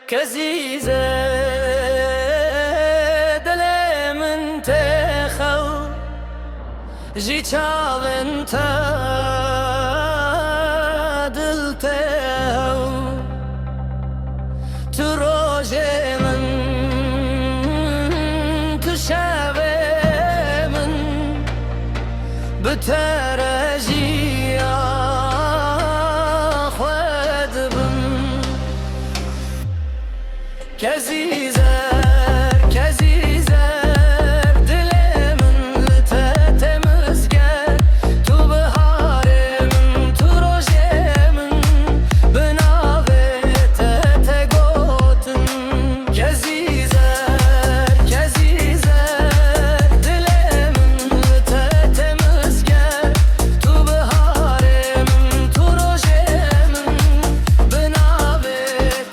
كزيزة دلم انت خو جي چاو انت دلتو تو روژ من تو شب من بترجی خود بم Kezizler, kezizler Dilimin temiz gel Tu biharemin, tu rojemin Binave te gotin Kezizler, kezizler Dilimin temiz gel Tu biharemin, tu rojemin Binave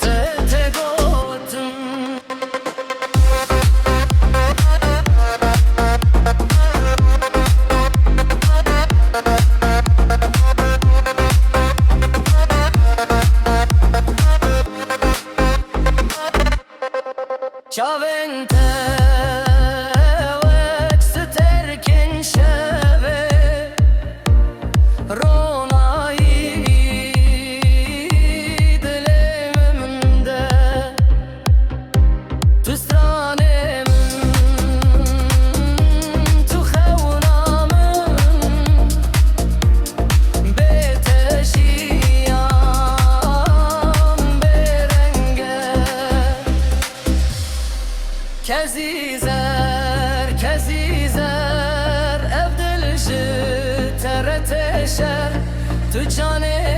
te gotin Çavente vekst terkin şeve Ronayı dilimimde Tu stranemin, tu xevnamin Beteşiyam berenge Kezizer, kezizer Ev dilişi tere teşer Tu canı